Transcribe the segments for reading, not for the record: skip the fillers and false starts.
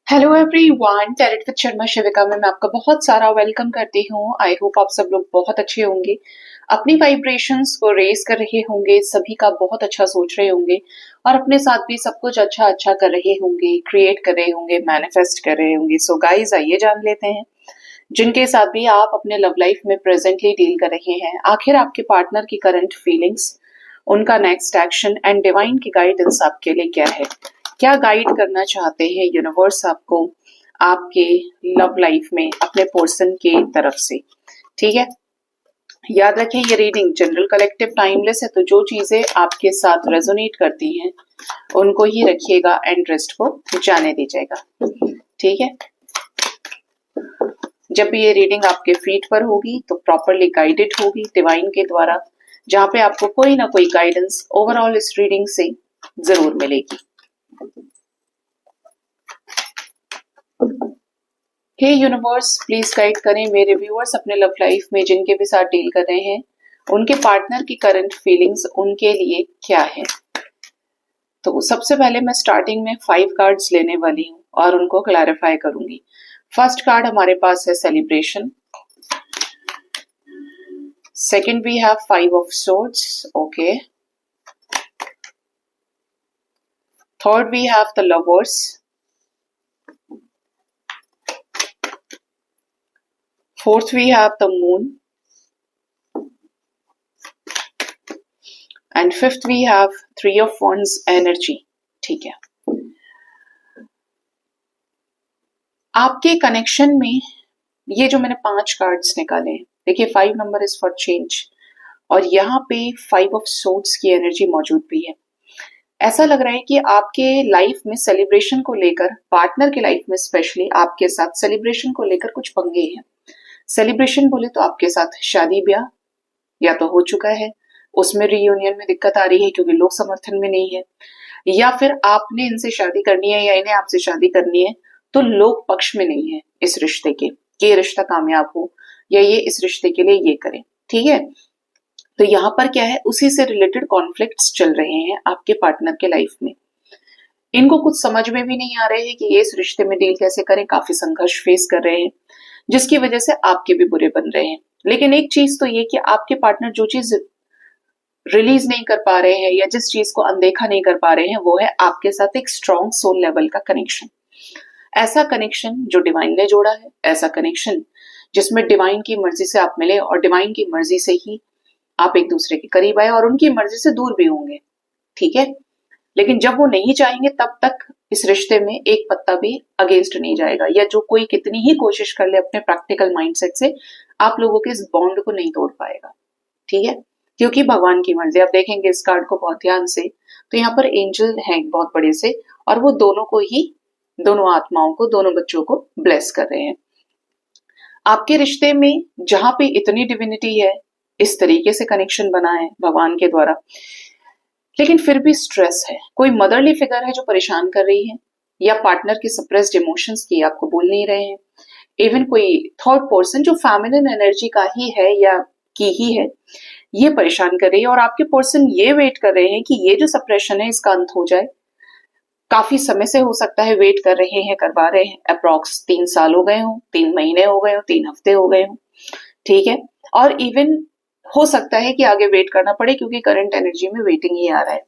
Hello everyone, talent with Sharma Shivika में मैं आपका बहुत सारा वेलकम करती हूँ। आई होप आप सब लोग बहुत अच्छे होंगे, अपनी वाइब्रेशंस को रेज कर रहे होंगे, सभी का बहुत अच्छा सोच रहे होंगे और अपने साथ भी सब कुछ अच्छा अच्छा कर रहे होंगे, क्रिएट कर रहे होंगे, मैनिफेस्ट कर रहे होंगे। सो गाइस, आइए जान लेते हैं जिनके साथ भी आप अपने लव लाइफ में प्रेजेंटली डील कर रहे हैं, आखिर आपके पार्टनर की करंट फीलिंग्स, उनका नेक्स्ट एक्शन एंड डिवाइन की गाइडेंस आपके लिए क्या है। क्या गाइड करना चाहते हैं यूनिवर्स आपको आपके लव लाइफ में अपने पर्सन के तरफ से। ठीक है, याद रखें ये रीडिंग जनरल कलेक्टिव टाइमलेस है, तो जो चीजें आपके साथ रेजोनेट करती हैं उनको ही रखिएगा एंड रेस्ट को जाने दीजिएगा। ठीक है, जब भी ये रीडिंग आपके फीट पर होगी तो प्रॉपरली गाइडेड होगी डिवाइन के द्वारा, जहां पे आपको कोई ना कोई गाइडेंस ओवरऑल इस रीडिंग से जरूर मिलेगी। हे यूनिवर्स, प्लीज गाइड करें मेरे व्यूअर्स अपने लव लाइफ में जिनके भी साथ डील कर रहे हैं, उनके पार्टनर की करंट फीलिंग्स उनके लिए क्या है। तो सबसे पहले मैं स्टार्टिंग में 5 कार्ड्स लेने वाली हूँ और उनको क्लैरिफाई करूंगी। फर्स्ट कार्ड हमारे पास है celebration, second we have 5 of swords, okay, third we have the lovers, fourth we have the moon, and fifth we have 3 of wands energy। ठीक है, आपके कनेक्शन में ये जो मैंने 5 कार्ड्स निकाले हैं, देखिए 5 नंबर इज फॉर चेंज और यहाँ पे 5 ऑफ सोर्ड्स की एनर्जी मौजूद भी है। ऐसा लग रहा है कि आपके लाइफ में सेलिब्रेशन को लेकर, पार्टनर के लाइफ में स्पेशली आपके साथ सेलिब्रेशन को लेकर कुछ पंगे हैं। सेलिब्रेशन बोले तो आपके साथ शादी ब्याह या तो हो चुका है, उसमें रियूनियन में दिक्कत आ रही है क्योंकि लोग समर्थन में नहीं है, या फिर आपने इनसे शादी करनी है या इन्हें आपसे शादी करनी है तो लोग पक्ष में नहीं है इस रिश्ते के कि ये रिश्ता कामयाब हो या ये इस रिश्ते के लिए ये करें। ठीक है, तो यहाँ पर क्या है, उसी से रिलेटेड कॉन्फ्लिक्ट्स चल रहे हैं आपके पार्टनर के लाइफ में। इनको कुछ समझ में भी नहीं आ रहे हैं कि ये इस रिश्ते में डील कैसे करें, काफी संघर्ष फेस कर रहे हैं जिसकी वजह से आपके भी बुरे बन रहे हैं। लेकिन एक चीज तो ये कि आपके पार्टनर जो चीज रिलीज नहीं कर पा रहे हैं या जिस चीज को अनदेखा नहीं कर पा रहे हैं वो है आपके साथ एक स्ट्रॉन्ग सोल लेवल का कनेक्शन। ऐसा कनेक्शन जो डिवाइन ने जोड़ा है, ऐसा कनेक्शन जिसमें डिवाइन की मर्जी से आप मिले और डिवाइन की मर्जी से ही आप एक दूसरे के करीब आए और उनकी मर्जी से दूर भी होंगे। ठीक है, लेकिन जब वो नहीं चाहेंगे तब तक इस रिश्ते में एक पत्ता भी अगेंस्ट नहीं जाएगा, या जो कोई कितनी ही कोशिश कर ले अपने प्रैक्टिकल माइंडसेट से, आप लोगों के इस बॉन्ड को नहीं तोड़ पाएगा। ठीक है, क्योंकि भगवान की मर्जी। आप देखेंगे इस कार्ड को बहुत ध्यान से तो यहाँ पर एंजल है बहुत बड़े से और वो दोनों को ही, दोनों आत्माओं को, दोनों बच्चों को ब्लेस कर रहे हैं। आपके रिश्ते में जहां पे इतनी डिविनिटी है, इस तरीके से कनेक्शन बना है भगवान के द्वारा, लेकिन फिर भी स्ट्रेस है। कोई मदरली फिगर है जो परेशान कर रही है, या पार्टनर की सप्रेस्ड इमोशंस की आपको बोल नहीं रहे हैं, इवन कोई थर्ड पर्सन जो फेमिनिन एनर्जी का ही है या की ही है, ये परेशान कर रही है और आपके पर्सन ये वेट कर रहे हैं कि ये जो सप्रेशन है इसका अंत हो जाए। काफी समय से हो सकता है वेट कर रहे हैं, करवा रहे हैं, अप्रोक्स 3 साल हो गए हो, 3 महीने हो गए हो, 3 हफ्ते हो गए हो। ठीक है, और इवन हो सकता है कि आगे वेट करना पड़े क्योंकि करंट एनर्जी में वेटिंग ही आ रहा है।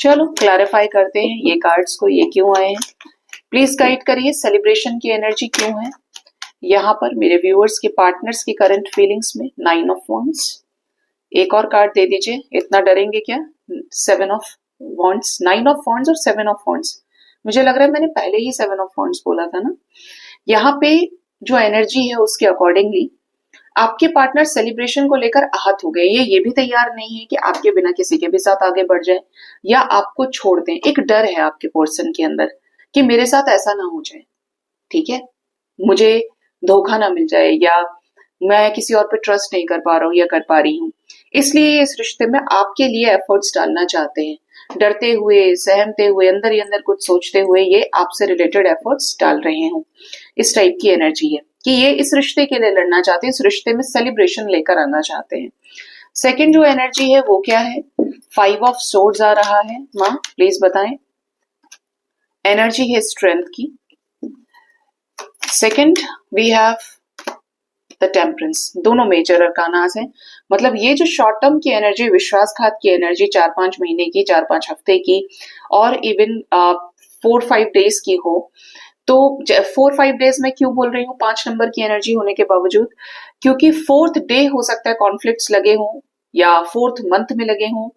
चलो क्लैरिफाई करते हैं ये कार्ड्स को, ये क्यों आए हैं। प्लीज गाइड करिए सेलिब्रेशन की एनर्जी क्यों है यहाँ पर मेरे व्यूअर्स के पार्टनर्स की करंट फीलिंग्स में। 9 ऑफ वॉन्ड्स, एक और कार्ड दे दीजिए, इतना डरेंगे क्या। 7 ऑफ वॉन्ड्स, 9 ऑफ वॉन्ड्स और 7 ऑफ वॉन्ड्स। मुझे लग रहा है मैंने पहले ही 7 ऑफ वॉन्ड्स बोला था ना। यहाँ पे जो एनर्जी है उसके अकॉर्डिंगली आपके पार्टनर सेलिब्रेशन को लेकर आहत हो गए। ये भी तैयार नहीं है कि आपके बिना किसी के भी साथ आगे बढ़ जाए या आपको छोड़ दें। एक डर है आपके पर्सन के अंदर कि मेरे साथ ऐसा ना हो जाए, ठीक है, मुझे धोखा ना मिल जाए या मैं किसी और पे ट्रस्ट नहीं कर पा रहा हूँ या कर पा रही हूँ, इसलिए इस रिश्ते में आपके लिए एफर्ट्स डालना चाहते हैं। डरते हुए, सहमते हुए, अंदर ही अंदर कुछ सोचते हुए ये आपसे रिलेटेड एफर्ट्स डाल रहे हो। इस टाइप की एनर्जी है कि ये इस रिश्ते के लिए लड़ना चाहते हैं, इस रिश्ते में सेलिब्रेशन लेकर आना चाहते हैं। सेकंड जो एनर्जी है वो क्या है, 5 ऑफ सोर्ड्स आ रहा है। माँ प्लीज बताएं। एनर्जी है स्ट्रेंथ की, second we have the temperance. दोनों मेजर अरकानास हैं। मतलब ये जो शॉर्ट टर्म की एनर्जी, विश्वासघात की एनर्जी 4-5 महीने की, 4-5 हफ्ते की और इवन 4-5 डेज की हो, तो 4-5 डेज में क्यों बोल रही हूँ 5 नंबर की एनर्जी होने के बावजूद, क्योंकि 4th डे हो सकता है कॉन्फ्लिक्ट्स लगे हों या 4th मंथ में लगे हों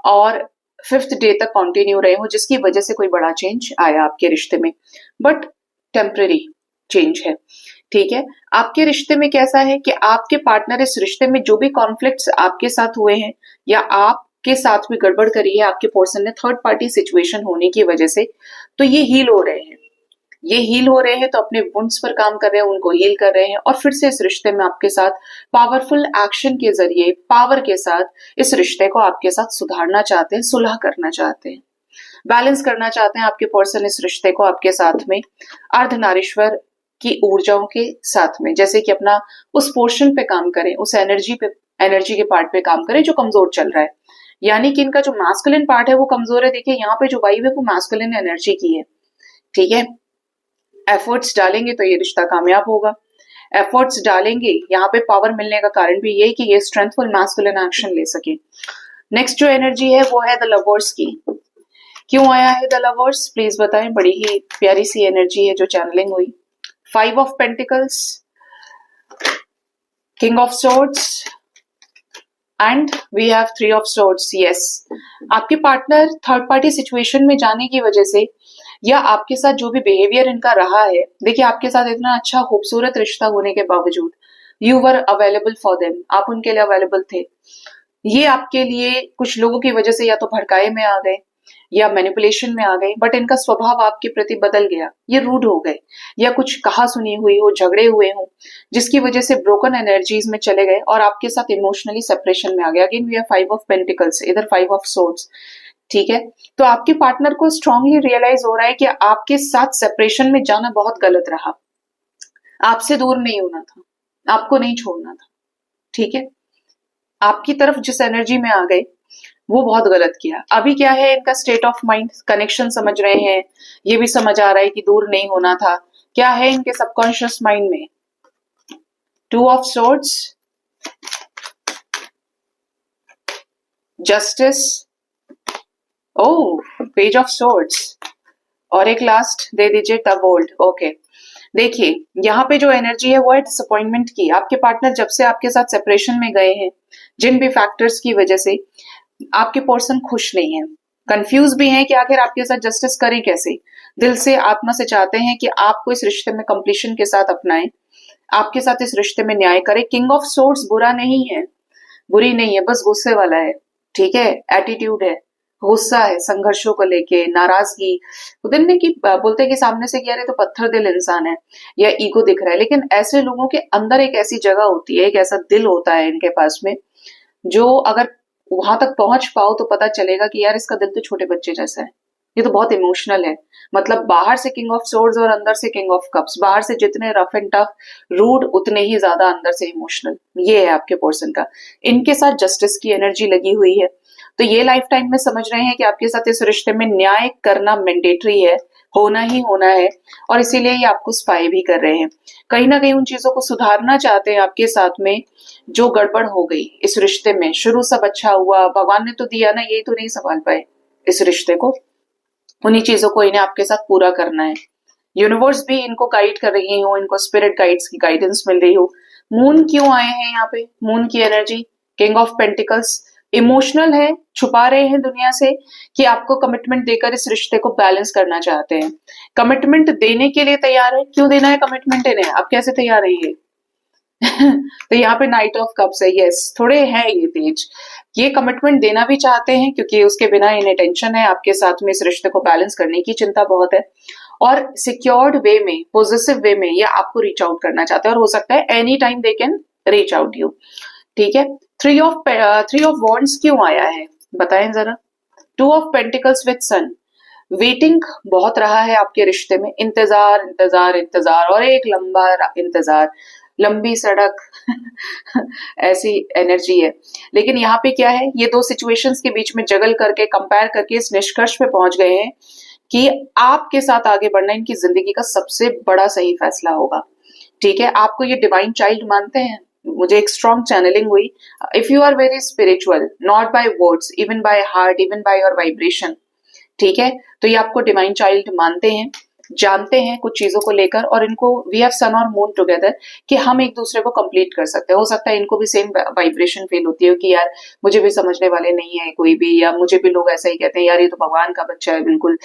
और 5th डे तक कंटिन्यू रहे हो, जिसकी वजह से कोई बड़ा चेंज आया आपके रिश्ते में, बट टेम्पररी चेंज है। ठीक है, आपके रिश्ते में कैसा है कि आपके पार्टनर इस रिश्ते में जो भी कॉन्फ्लिक्ट्स आपके साथ हुए हैं या आपके साथ भी गड़बड़ करी है आपके पर्सन ने थर्ड पार्टी सिचुएशन होने की वजह से, तो ये हील हो रहे हैं। ये हील हो रहे हैं तो अपने वुंड्स पर काम कर रहे हैं, उनको हील कर रहे हैं और फिर से इस रिश्ते में आपके साथ पावरफुल एक्शन के जरिए, पावर के साथ इस रिश्ते को आपके साथ सुधारना चाहते हैं, सुलह करना चाहते हैं, बैलेंस करना चाहते हैं आपके पर्सन इस रिश्ते को आपके साथ में अर्धनारीश्वर की ऊर्जाओं के साथ में, जैसे कि अपना उस पोर्शन पे काम करें, उस एनर्जी के पार्ट पे काम करें जो कमजोर चल रहा है। यानी कि इनका जो मैस्कुलिन पार्ट है वो कमजोर है। देखिए यहाँ पे जो वाइब है वो मैस्कुलिन एनर्जी की है। ठीक है, एफर्ट्स डालेंगे तो ये रिश्ता कामयाब होगा। एफर्ट्स डालेंगे, यहाँ पे पावर मिलने का कारण भी यही कि ये स्ट्रेंथफुल मैस्कुलिन एक्शन ले सके। नेक्स्ट जो एनर्जी है वो है द लवर्स की। क्यों आया है द लवर्स, प्लीज बताएं। बड़ी ही प्यारी सी एनर्जी है जो चैनलिंग हुई। 5 of pentacles, king of swords and we have 3 of swords. Yes, आपके पार्टनर थर्ड पार्टी सिचुएशन में जाने की वजह से या आपके साथ जो भी बिहेवियर इनका रहा है, देखिए आपके साथ इतना अच्छा खूबसूरत रिश्ता होने के बावजूद you were available for them, आप उनके लिए अवेलेबल थे। ये आपके लिए कुछ लोगों की वजह से या तो भड़काए में आ गए या मैनिपुलेशन में आ गए, बट इनका स्वभाव आपके प्रति बदल गया, ये रूड हो गए या कुछ कहा सुनी हुई हो, झगड़े हुए हो, जिसकी वजह से ब्रोकन एनर्जीज में चले गए और आपके साथ इमोशनली सेपरेशन में आ गया। Again we have 5 of pentacles, इधर 5 ऑफ सोर्ड्स। ठीक है, तो आपके पार्टनर को स्ट्रांगली रियलाइज हो रहा है कि आपके साथ सेपरेशन में जाना बहुत गलत रहा, आपसे दूर नहीं होना था, आपको नहीं छोड़ना था। ठीक है, आपकी तरफ जिस एनर्जी में आ गए वो बहुत गलत किया। अभी क्या है इनका स्टेट ऑफ माइंड, कनेक्शन समझ रहे हैं, ये भी समझ आ रहा है कि दूर नहीं होना था। क्या है इनके सबकॉन्शियस माइंड में, 2 of swords, justice, oh page of swords और एक लास्ट दे दीजिए द वर्ल्ड। ओके, देखिए यहाँ पे जो एनर्जी है वो है डिसअपॉइंटमेंट की। आपके पार्टनर जब से आपके साथ सेपरेशन में गए हैं, जिन भी फैक्टर्स की वजह से आपके पर्सन खुश नहीं है, कंफ्यूज भी हैं कि आखिर आपके साथ जस्टिस करें कैसे। दिल से आत्मा से चाहते हैं कि आपको इस रिश्ते में कंप्लीशन के साथ अपनाएं, आपके साथ इस रिश्ते में न्याय करें। किंग ऑफ सोर्ड्स बुरा नहीं है, बुरी नहीं है, बस गुस्से वाला है। ठीक है, एटीट्यूड है, गुस्सा है, संघर्षों को लेके नाराजगी। दिन ने की बोलते हैं कि सामने से कि यार ये तो पत्थर दिल इंसान है या ईगो दिख रहा है, लेकिन ऐसे लोगों के अंदर एक ऐसी जगह होती है, एक ऐसा दिल होता है इनके पास में, जो अगर वहां तक पहुंच पाओ तो पता चलेगा कि यार इसका दिल तो छोटे बच्चे जैसा है, ये तो बहुत इमोशनल है। मतलब बाहर से किंग ऑफ सोर्ड्स और अंदर से किंग ऑफ कप्स, बाहर से जितने रफ एंड टफ रूड उतने ही ज्यादा अंदर से इमोशनल। ये है आपके पर्सन का। इनके साथ जस्टिस की एनर्जी लगी हुई है, तो ये लाइफ टाइम में समझ रहे हैं कि आपके साथ इस रिश्ते में न्याय करना मैंडेटरी है, होना ही होना है, और इसीलिए ये आपको स्पाई भी कर रहे हैं। कहीं ना कहीं उन चीजों को सुधारना चाहते हैं आपके साथ में जो गड़बड़ हो गई इस रिश्ते में। शुरू सब अच्छा हुआ, भगवान ने तो दिया ना, यही तो नहीं संभाल पाए इस रिश्ते को, उन्हीं चीजों को इन्हें आपके साथ पूरा करना है। यूनिवर्स भी इनको गाइड कर रही हो, इनको स्पिरिट गाइड्स की गाइडेंस मिल रही हो। मून क्यों आए हैं यहाँ पे, मून की energy, king of pentacles, emotional है, छुपा रहे हैं दुनिया से कि आपको कमिटमेंट देकर इस रिश्ते को बैलेंस करना चाहते हैं। कमिटमेंट देने के लिए तैयार है, क्यों देना है कमिटमेंट इन्हें, आप कैसे तैयार है ये तो यहाँ पे नाइट ऑफ कप्स है। यस, थोड़े हैं ये तेज, ये कमिटमेंट देना भी चाहते हैं क्योंकि उसके बिना इन्हें टेंशन है, आपके साथ में इस रिश्ते को बैलेंस करने की चिंता बहुत है, और सिक्योर्ड वे में, पॉजिटिव वे में ये आपको रीच आउट करना चाहते हैं, और हो सकता है any time they can reach out you. ठीक है, 3 ऑफ वॉन्ड्स क्यों आया है बताएं जरा। 2 of pentacles with sun, waiting बहुत रहा है आपके रिश्ते में, इंतजार इंतजार इंतजार और एक लंबा इंतजार, लंबी सड़क ऐसी एनर्जी है। लेकिन यहाँ पे क्या है, ये दो सिचुएशंस के बीच में जगल करके, कंपेयर करके इस निष्कर्ष पे पहुंच गए हैं कि आपके साथ आगे बढ़ना इनकी जिंदगी का सबसे बड़ा सही फैसला होगा। ठीक है, आपको ये डिवाइन चाइल्ड मानते हैं, मुझे एक स्ट्रॉन्ग चैनलिंग हुई। If you are very spiritual, not by words, even by heart, even by your vibration, ठीक है, तो ये आपको डिवाइन चाइल्ड मानते हैं, जानते हैं कुछ चीजों को लेकर, और इनको वी हैव सन और मून टुगेदर कि हम एक दूसरे को कंप्लीट कर सकते हैं। हो सकता है इनको भी सेम वाइब्रेशन फील होती है कि यार मुझे भी समझने वाले नहीं है कोई भी, या मुझे भी लोग ऐसा ही कहते हैं यार ये तो भगवान का बच्चा है। बिल्कुल,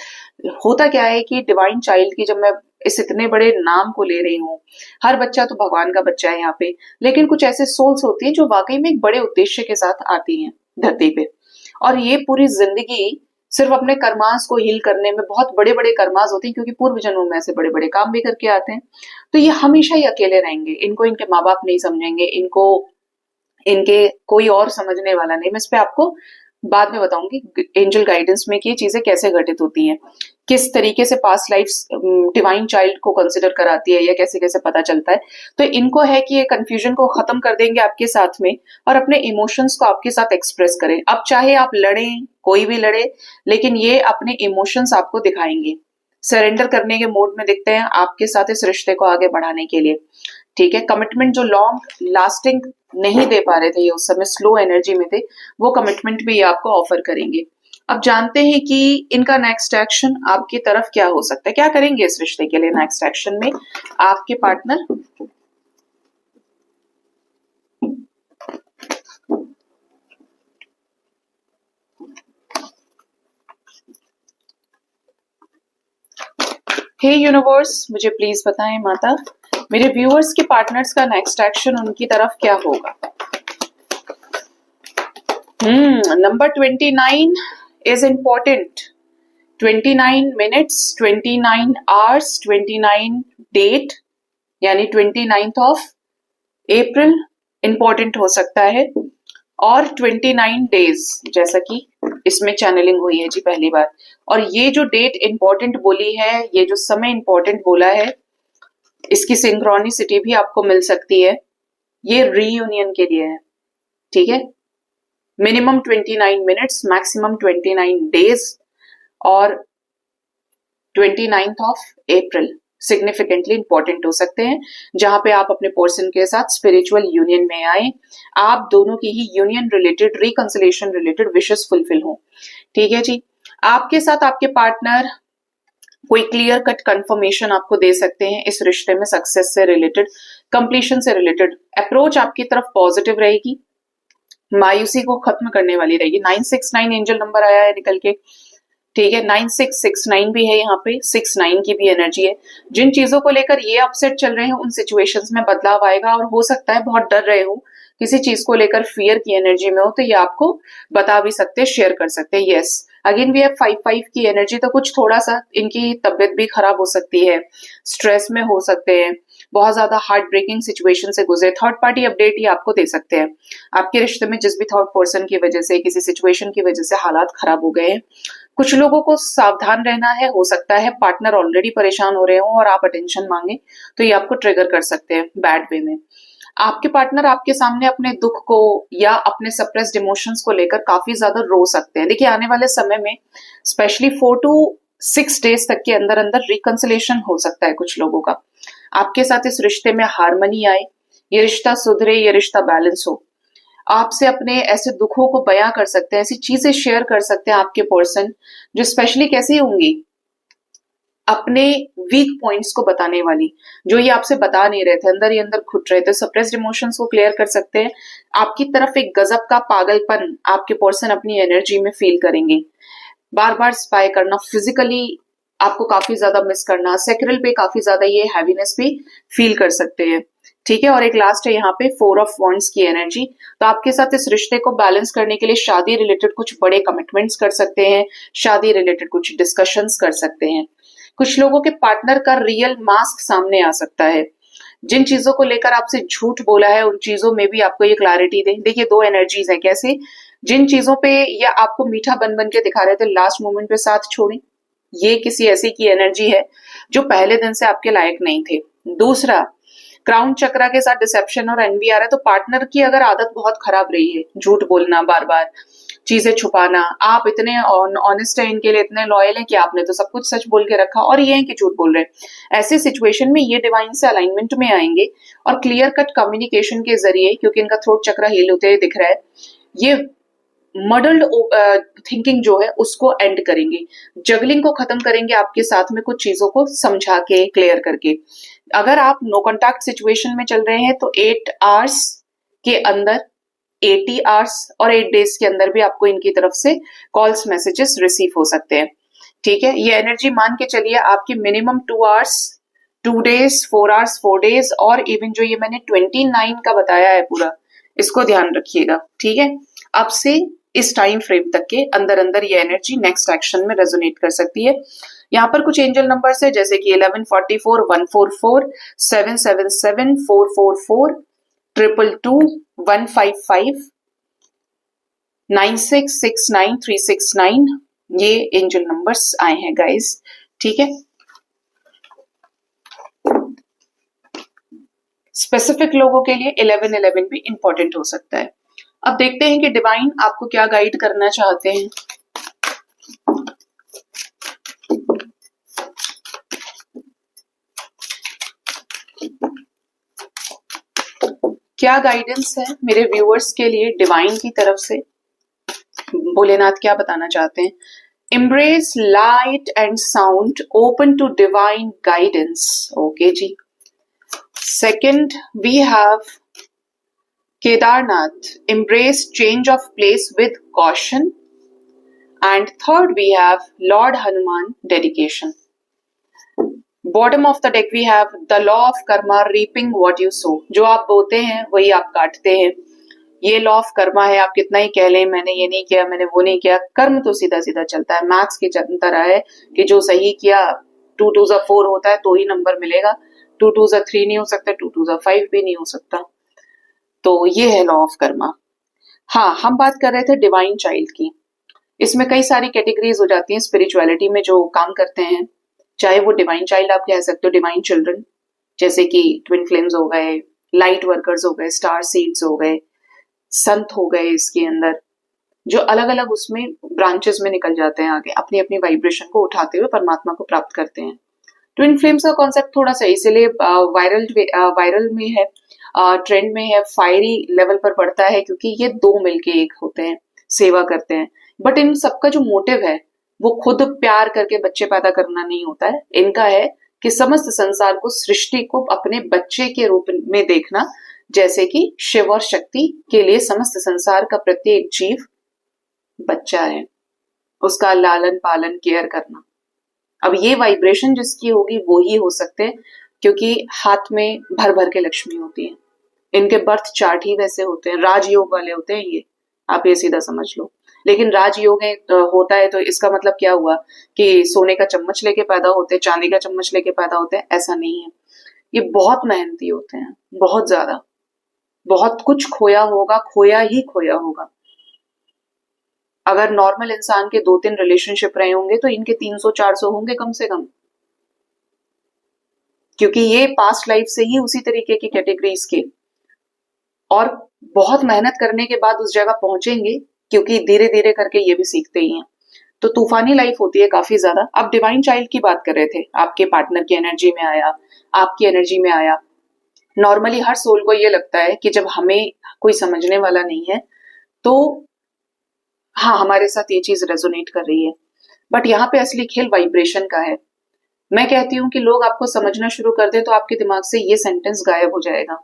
होता क्या है कि डिवाइन चाइल्ड की, जब मैं इस इतने बड़े नाम को ले रही हूँ, हर बच्चा तो भगवान का बच्चा है यहाँ पे, लेकिन कुछ ऐसे सोल्स होती है जो वाकई में एक बड़े उद्देश्य के साथ आती हैं धरती पे, और ये पूरी जिंदगी सिर्फ अपने कर्मास को हील करने में, बहुत बड़े बड़े कर्मास होते हैं क्योंकि पूर्व जन्मों में ऐसे बड़े बड़े काम भी करके आते हैं, तो ये हमेशा ही अकेले रहेंगे। इनको इनके माँ बाप नहीं समझेंगे, इनको इनके कोई और समझने वाला नहीं। मैं इस पे आपको बाद में बताऊंगी एंजल गाइडेंस में कि ये चीजें कैसे घटित होती हैं, किस तरीके से पास्ट लाइफ डिवाइन चाइल्ड को कंसिडर कराती है, या कैसे कैसे पता चलता है। तो इनको है कि ये कंफ्यूजन को खत्म कर देंगे आपके साथ में, और अपने इमोशंस को आपके साथ एक्सप्रेस करें। अब चाहे आप लड़ें, कोई भी लड़े, लेकिन ये अपने इमोशंस आपको दिखाएंगे, सरेंडर करने के मोड में दिखते हैं आपके साथ इस रिश्ते को आगे बढ़ाने के लिए। ठीक है, कमिटमेंट जो लॉन्ग लास्टिंग नहीं दे पा रहे थे, ये उस समय स्लो एनर्जी में थे, वो कमिटमेंट भी ये आपको ऑफर करेंगे। अब जानते हैं कि इनका नेक्स्ट एक्शन आपकी तरफ क्या हो सकता है, क्या करेंगे इस रिश्ते के लिए नेक्स्ट एक्शन में आपके पार्टनर। हे यूनिवर्स, मुझे प्लीज बताएं माता, मेरे व्यूअर्स के पार्टनर्स का नेक्स्ट एक्शन उनकी तरफ क्या होगा। Number 29 is important. 29 minutes, 29 hours, 29 date, यानी 29th ऑफ अप्रैल इंपॉर्टेंट हो सकता है, और 29 डेज, जैसा कि इसमें चैनलिंग हुई है जी पहली बार। और ये जो डेट इंपॉर्टेंट बोली है, ये जो समय इंपॉर्टेंट बोला है, इसकी सिंक्रोनिसिटी भी आपको मिल सकती है, ये रीयूनियन के लिए है। ठीक है, मिनिमम 29 मिनट्स, मैक्सिमम 29 डेज, और 29th of April significantly important हो सकते हैं, जहां पे आप अपने पर्सन के साथ स्पिरिचुअल यूनियन में आए, आप दोनों की ही union related, reconciliation related wishes fulfil हो। ठीक है जी, आपके साथ आपके पार्टनर कोई क्लियर कट कंफर्मेशन आपको दे सकते हैं इस रिश्ते में, सक्सेस से रिलेटेड, कंप्लीशन से रिलेटेड। अप्रोच आपकी तरफ पॉजिटिव रहेगी, मायूसी को खत्म करने वाली रहेगी। 969 एंजल नंबर आया है निकल के, ठीक है, 9669 भी है यहाँ पे, 69 की भी एनर्जी है। जिन चीजों को लेकर ये अपसेट चल रहे हैं, उन सिचुएशंस में बदलाव आएगा, और हो सकता है बहुत डर रहे हो, किसी चीज को लेकर फियर की एनर्जी में हो, तो ये आपको बता भी सकते हैं, शेयर कर सकते हैं। यस, अगेन वी हैव 5-5 की एनर्जी, तो कुछ थोड़ा सा इनकी तबियत भी खराब हो सकती है, स्ट्रेस में हो सकते हैं, बहुत ज्यादा हार्ट ब्रेकिंग सिचुएशन से गुजरे। थर्ड पार्टी अपडेट ये आपको दे सकते हैं, आपके रिश्ते में जिस भी थर्ड पर्सन की वजह से, किसी सिचुएशन की वजह से हालात खराब हो गए हैं। कुछ लोगों को सावधान रहना है, हो सकता है पार्टनर ऑलरेडी परेशान हो रहे हो और आप अटेंशन मांगे, तो ये आपको ट्रिगर कर सकते हैं बैड वे में। आपके पार्टनर आपके सामने अपने दुख को या अपने सप्रेस्ड इमोशंस को लेकर काफी ज्यादा रो सकते हैं। देखिए, आने वाले समय में स्पेशली 4 to 6 डेज तक के अंदर अंदर रिकंसिलेशन हो सकता है कुछ लोगों का, आपके साथ इस रिश्ते में हार्मनी आए, ये रिश्ता सुधरे, ये रिश्ता बैलेंस हो। आपसे अपने ऐसे दुखों को बयां कर सकते हैं, ऐसी चीजें शेयर कर सकते हैं आपके पर्सन, जो स्पेशली कैसी होंगी, अपने वीक पॉइंट्स को बताने वाली, जो ये आपसे बता नहीं रहे थे, अंदर ही अंदर घुट रहे थे, सप्रेस्ड इमोशंस को क्लियर कर सकते हैं। आपकी तरफ एक गजब का पागलपन आपके पर्सन अपनी एनर्जी में फील करेंगे, बार बार स्पाई करना, फिजिकली आपको काफी ज्यादा मिस करना, सेक्रेल पे काफी ज्यादा ये हैवीनेस भी फील कर सकते हैं। ठीक है, और एक लास्ट है यहाँ पे 4 ऑफ वॉन्ड्स की एनर्जी, तो आपके साथ इस रिश्ते को बैलेंस करने के लिए शादी रिलेटेड कुछ बड़े कमिटमेंट्स कर सकते हैं, शादी रिलेटेड कुछ डिस्कशंस कर सकते हैं। कुछ लोगों के पार्टनर का रियल मास्क सामने आ सकता है, जिन चीजों को लेकर आपसे झूठ बोला है उन चीजों में भी आपको ये क्लैरिटी दे। देखिए, 2 एनर्जीज है, कैसे, जिन चीजों पे या आपको मीठा बन बन के दिखा रहे थे, लास्ट मोमेंट पे साथ छोड़े, ये किसी ऐसी की एनर्जी है जो पहले दिन से आपके लायक नहीं थे। दूसरा, क्राउन चक्रा के साथ डिसेप्शन और एनवी आ रहा है, तो पार्टनर की अगर आदत बहुत खराब रही है, झूठ बोलना बार बार, चीजें छुपाना, आप इतने ऑनेस्ट हैं इनके लिए, इतने लॉयल हैं कि आपने तो सब कुछ सच बोल के रखा और ये है कि झूठ बोल रहे हैं। ऐसे सिचुएशन में ये डिवाइन से अलाइनमेंट में आएंगे और क्लियर कट कम्युनिकेशन के जरिए, क्योंकि इनका थ्रोट चक्र हील होते हुए दिख रहा है, ये मडल्ड थिंकिंग जो है उसको एंड करेंगे, जगलिंग को खत्म करेंगे आपके साथ में कुछ चीजों को समझा के क्लियर करके। अगर आप नो कॉन्टैक्ट सिचुएशन में चल रहे हैं तो 8 आवर्स के अंदर, 80 आवर्स और 8 डेज के अंदर भी आपको इनकी तरफ से कॉल्स मैसेजेस रिसीव हो सकते हैं। ठीक है, ये एनर्जी मान के चलिए आपकी minimum 2 hours, 2 days, 4 hours, 4 days और इवन जो ये मैंने 29 का बताया है पूरा, इसको ध्यान रखिएगा। ठीक है, अब से इस टाइम फ्रेम तक के अंदर अंदर ये एनर्जी नेक्स्ट एक्शन में रेजोनेट कर सकती है। यहाँ पर कुछ एंजल नंबर्स है जैसे कि 1144, 144, 777, 444, 222, 155, 9669, 369, ये एंजल नंबर्स आए हैं गाइस। ठीक है, स्पेसिफिक लोगों के लिए 1111 भी इंपॉर्टेंट हो सकता है। अब देखते हैं कि डिवाइन आपको क्या गाइड करना चाहते हैं। क्या गाइडेंस है मेरे व्यूअर्स के लिए डिवाइन की तरफ से, भोलेनाथ क्या बताना चाहते हैं। Embrace light and sound, open to divine guidance. Okay जी। Second we have Kedarnath, embrace change of place with caution. And third we have Lord Hanuman, dedication. Bottom of the deck we have the law of karma, reaping what you sow. जो आप बोते हैं वही आप काटते हैं, ये law of Karma है। आप कितना ही कह लें मैंने ये नहीं किया, मैंने वो नहीं किया, कर्म तो सीधा सीधा चलता है। मैथ्स की तरह है कि जो सही किया 2 2 4 होता है तो ही नंबर मिलेगा, 2 2 3 नहीं हो सकता, 2 2 5 भी नहीं हो सकता। तो ये है लॉ ऑफ कर्मा। हाँ, हम बात कर रहे थे डिवाइन चाइल्ड की। इसमें कई सारी कैटेगरीज हो जाती हैं स्पिरिचुअलिटी में जो काम करते हैं, चाहे वो डिवाइन चाइल्ड आप कह सकते हो, डिवाइन चिल्ड्रन जैसे कि ट्विन फ्लेम्स हो गए, लाइट वर्कर्स हो गए, स्टार सीड्स हो गए, संत हो गए, इसके अंदर जो अलग अलग उसमें ब्रांचेस में निकल जाते हैं आगे, अपनी अपनी वाइब्रेशन को उठाते हुए परमात्मा को प्राप्त करते हैं। ट्विन फ्लेम्स का कॉन्सेप्ट थोड़ा सा इसलिए वायरल में है, ट्रेंड में है, फायरी लेवल पर बढ़ता है क्योंकि ये दो मिलके एक होते हैं, सेवा करते हैं। बट इन सबका जो मोटिव है वो खुद प्यार करके बच्चे पैदा करना नहीं होता है, इनका है कि समस्त संसार को, सृष्टि को अपने बच्चे के रूप में देखना, जैसे कि शिव और शक्ति के लिए समस्त संसार का प्रत्येक जीव बच्चा है, उसका लालन पालन केयर करना। अब ये वाइब्रेशन जिसकी होगी वो ही हो सकते हैं, क्योंकि हाथ में भर भर के लक्ष्मी होती है, इनके बर्थ चार्ट ही वैसे होते हैं, राजयोग वाले होते हैं ये, आप ये सीधा समझ लो। लेकिन राजयोग होता है तो इसका मतलब क्या हुआ कि सोने का चम्मच लेके पैदा होते हैं, चांदी का चम्मच लेके पैदा होते हैं, ऐसा नहीं है। ये बहुत मेहनती होते हैं, बहुत ज्यादा, बहुत कुछ खोया होगा, खोया ही खोया होगा। अगर नॉर्मल इंसान के 2-3 रिलेशनशिप रहे होंगे तो इनके 300-400 होंगे कम से कम, क्योंकि ये पास्ट लाइफ से ही उसी तरीके की कैटेगरीज के, और बहुत मेहनत करने के बाद उस जगह पहुंचेंगे, क्योंकि धीरे धीरे करके ये भी सीखते ही हैं। तो तूफानी लाइफ होती है काफी ज्यादा। अब डिवाइन चाइल्ड की बात कर रहे थे, आपके पार्टनर की एनर्जी में आया, आपकी एनर्जी में आया। नॉर्मली हर सोल को ये लगता है कि जब हमें कोई समझने वाला नहीं है तो हाँ, हमारे साथ ये चीज रेजोनेट कर रही है, बट यहाँ पे असली खेल वाइब्रेशन का है। मैं कहती हूँ कि लोग आपको समझना शुरू कर दे तो आपके दिमाग से ये सेंटेंस गायब हो जाएगा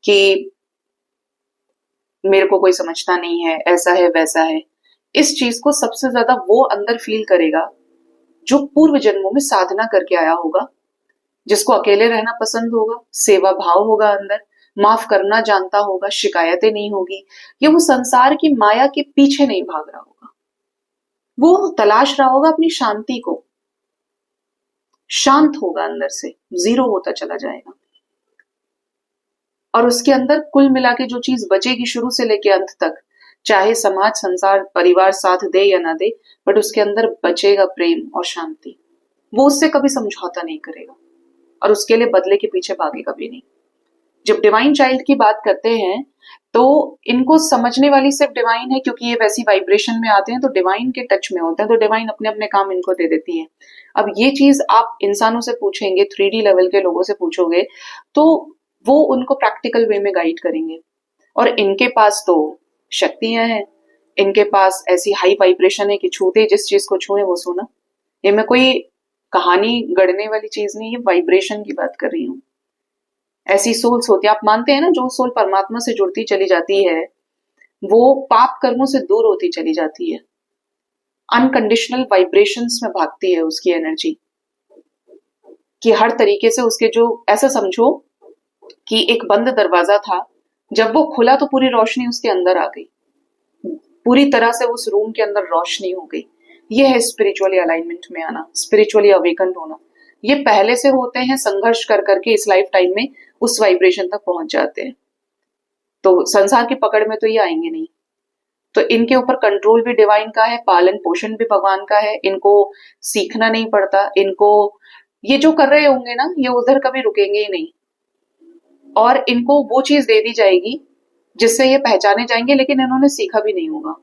कि मेरे को कोई समझता नहीं है, ऐसा है वैसा है। इस चीज को सबसे ज्यादा वो अंदर फील करेगा जो पूर्व जन्मों में साधना करके आया होगा, जिसको अकेले रहना पसंद होगा, सेवा भाव होगा अंदर, माफ करना जानता होगा, शिकायतें नहीं होगी, ये वो संसार की माया के पीछे नहीं भाग रहा होगा, वो तलाश रहा होगा अपनी शांति को, शांत होगा अंदर से, जीरो होता चला जाएगा। और उसके अंदर कुल मिला के जो चीज बचेगी शुरू से लेके अंत तक, चाहे समाज, संसार, परिवार साथ दे या ना दे, बट उसके अंदर बचेगा प्रेम और शांति। वो उससे कभी समझौता नहीं करेगा और उसके लिए बदले के पीछे भागेगा भी नहीं। जब डिवाइन चाइल्ड की बात करते हैं तो इनको समझने वाली सिर्फ डिवाइन है, क्योंकि ये वैसी वाइब्रेशन में आते हैं तो डिवाइन के टच में होते हैं, तो डिवाइन अपने अपने काम इनको दे देती है। अब ये चीज आप इंसानों से पूछेंगे, 3D लेवल के लोगों से पूछोगे तो वो उनको प्रैक्टिकल वे में गाइड करेंगे। और इनके पास तो शक्तियां हैं, इनके पास ऐसी हाई वाइब्रेशन है कि छूते जिस चीज को छुए वो सोना। ये मैं कोई कहानी गढ़ने वाली चीज नहीं, ये वाइब्रेशन की बात कर रही हूँ। ऐसी सोल्स होती है, आप मानते हैं ना, जो सोल परमात्मा से जुड़ती चली जाती है वो पाप कर्मों से दूर होती चली जाती है, अनकंडीशनल वाइब्रेशंस में भागती है उसकी एनर्जी, कि हर तरीके से उसके जो, ऐसा समझो कि एक बंद दरवाजा था, जब वो खुला तो पूरी रोशनी उसके अंदर आ गई, पूरी तरह से उस रूम के अंदर रोशनी हो गई। ये है स्पिरिचुअली अलाइनमेंट में आना, स्पिरिचुअली अवेकन होना। ये पहले से होते हैं, संघर्ष कर करके इस लाइफ टाइम में उस वाइब्रेशन तक पहुंच जाते हैं, तो संसार की पकड़ में तो ये आएंगे नहीं। तो इनके ऊपर कंट्रोल भी डिवाइन का है, पालन पोषण भी भगवान का है, इनको सीखना नहीं पड़ता, इनको ये जो कर रहे होंगे ना ये उधर कभी रुकेंगे ही नहीं, और इनको वो चीज दे दी जाएगी जिससे ये पहचाने जाएंगे, लेकिन इन्होंने सीखा भी नहीं होगा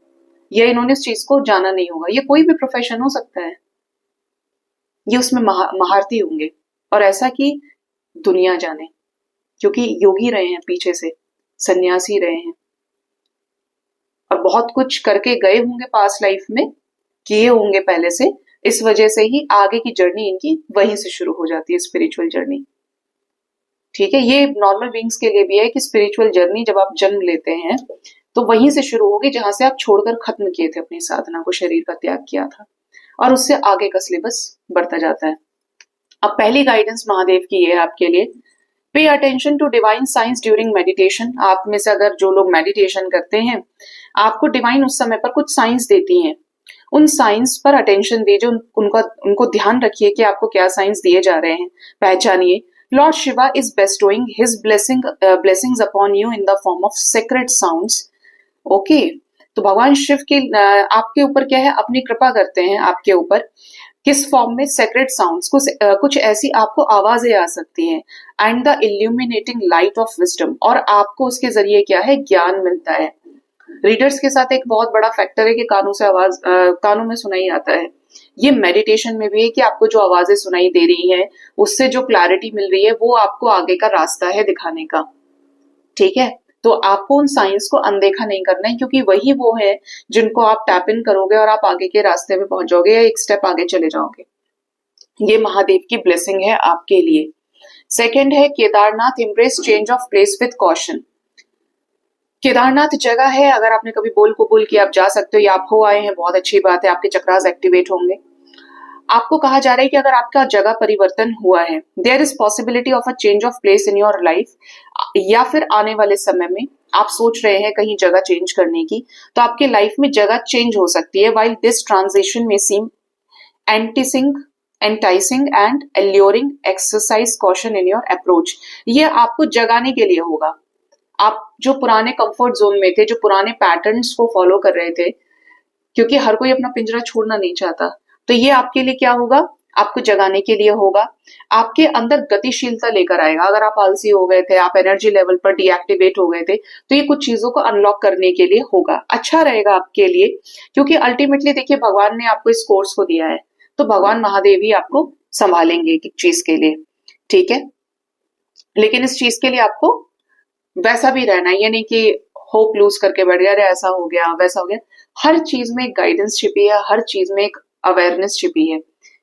या इन्होंने इस चीज को जाना नहीं होगा। ये कोई भी प्रोफेशन हो सकता है, ये उसमें महारती होंगे, और ऐसा कि दुनिया जाने, क्योंकि योगी रहे हैं, पीछे से सन्यासी रहे हैं, और बहुत कुछ करके गए होंगे पास्ट लाइफ में, किए होंगे पहले से, इस वजह से ही आगे की जर्नी इनकी वहीं से शुरू हो जाती है, स्पिरिचुअल जर्नी। ठीक है, ये नॉर्मल बीइंग्स के लिए भी है कि स्पिरिचुअल जर्नी जब आप जन्म लेते हैं तो वहीं से शुरू होगी जहां से आप छोड़कर खत्म किए थे अपनी साधना को, शरीर का त्याग किया था, और उससे आगे का सिलेबस बढ़ता जाता है। अब पहली गाइडेंस महादेव की है आपके लिए, pay attention to divine science during meditation. आप में से अगर जो लोग मेडिटेशन करते हैं, आपको डिवाइन उस समय पर कुछ साइंस देती हैं, उन साइंस पर अटेंशन दीजिए, उनको ध्यान रखिए कि आपको क्या साइंस दिए जा रहे हैं, पहचानिए। Lord Shiva is bestowing his blessings upon you in the form of sacred sounds. Okay, तो भगवान शिव के आपके ऊपर क्या है, अपनी कृपा करते हैं आपके ऊपर, किस फॉर्म में, सेक्रेट साउंड्स, कुछ ऐसी आपको आवाजें आ सकती हैं, and the illuminating light of wisdom, और आपको उसके जरिए क्या है, ज्ञान मिलता है। रीडर्स के साथ एक बहुत बड़ा फैक्टर है कि कानों से आवाज कानों में सुनाई आता है। ये मेडिटेशन में भी है कि आपको जो आवाजें सुनाई दे रही हैं उससे जो क्लैरिटी मिल रही है वो आपको आगे का रास्ता है दिखाने का। ठीक है, तो आपको उन साइंस को अनदेखा नहीं करना है, क्योंकि वही वो है जिनको आप टैप इन करोगे और आप आगे के रास्ते में पहुंच जाओगे या एक स्टेप आगे चले जाओगे। ये महादेव की ब्लेसिंग है आपके लिए। सेकेंड है Kedarnath, embrace change of place with caution. Kedarnath जगह है, अगर आपने कभी बोल कबूल किया आप जा सकते हो, या आप हो आए हैं, बहुत अच्छी बात है, आपके चक्रास एक्टिवेट होंगे। आपको कहा जा रहा है कि अगर आपका जगह परिवर्तन हुआ है, there is possibility of a change of place in your life, या फिर आने वाले समय में आप सोच रहे हैं कहीं जगह चेंज करने की, तो आपके लाइफ में जगह चेंज हो सकती है। वाइल दिस ट्रांजिशन में seem enticing and alluring, exercise caution in your approach. ये आपको जगाने के लिए होगा। आप जो पुराने कंफर्ट जोन में थे, जो पुराने पैटर्न्स को फॉलो कर रहे थे, क्योंकि हर कोई अपना पिंजरा छोड़ना नहीं चाहता, तो ये आपके लिए क्या होगा, आपको जगाने के लिए होगा, आपके अंदर गतिशीलता लेकर आएगा। अगर आप आलसी हो गए थे, आप एनर्जी लेवल पर डीएक्टिवेट हो गए थे, तो ये कुछ चीजों को अनलॉक करने के लिए होगा। अच्छा रहेगा आपके लिए, क्योंकि अल्टीमेटली देखिए भगवान ने आपको इस कोर्स को दिया है, तो भगवान महादेव ही आपको संभालेंगे एक चीज के लिए। ठीक है, लेकिन इस चीज के लिए आपको वैसा भी रहना, ये नहीं कि होप लूज करके बैठ गया, अरे ऐसा हो गया वैसा हो गया। हर चीज में एक गाइडेंस छिपी है, हर चीज में एक अवेयरनेस छिपी है।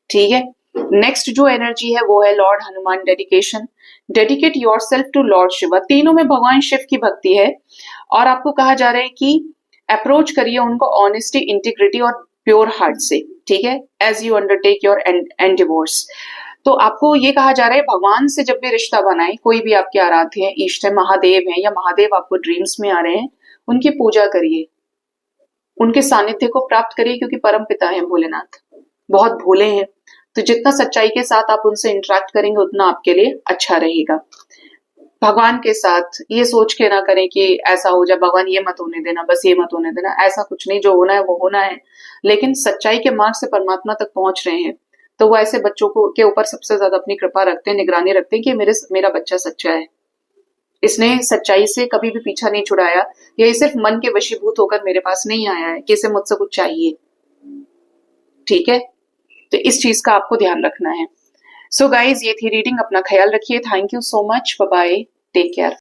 ठीक है, नेक्स्ट जो एनर्जी है वो है Lord Hanuman, dedication. Dedicate yourself to Lord Shiva. तीनों में भगवान शिव की भक्ति है, और आपको कहा जा रहा है कि अप्रोच करिए उनको ऑनेस्टी, इंटीग्रिटी और प्योर हार्ट से। ठीक है, as you undertake your endeavours. तो आपको ये कहा जा रहा है भगवान से जब भी रिश्ता बनाए, कोई भी आपके आराध्य हैं, इष्ट है, महादेव हैं, या महादेव आपको ड्रीम्स में आ रहे हैं, उनकी पूजा करिए, उनके सानिध्य को प्राप्त करिए, क्योंकि परम पिता है भोलेनाथ, बहुत भोले हैं। तो जितना सच्चाई के साथ आप उनसे इंटरेक्ट करेंगे उतना आपके लिए अच्छा रहेगा। भगवान के साथ ये सोच के ना करें कि ऐसा हो जाए, भगवान ये मत होने देना, बस ये मत होने देना, ऐसा कुछ नहीं, जो होना है वो होना है। लेकिन सच्चाई के मार्ग से परमात्मा तक पहुंच रहे हैं, तो वो ऐसे बच्चों को के ऊपर सबसे ज्यादा अपनी कृपा रखते हैं, निगरानी रखते हैं कि मेरा बच्चा सच्चा है। इसने सच्चाई से कभी भी पीछा नहीं छुड़ाया, या ये सिर्फ मन के वशीभूत होकर मेरे पास नहीं आया है कि इसे मुझसे कुछ चाहिए। ठीक है, तो इस चीज का आपको ध्यान रखना है। सो गाइज, ये थी रीडिंग। अपना ख्याल रखिए। Thank you so much. Bye bye. Take care.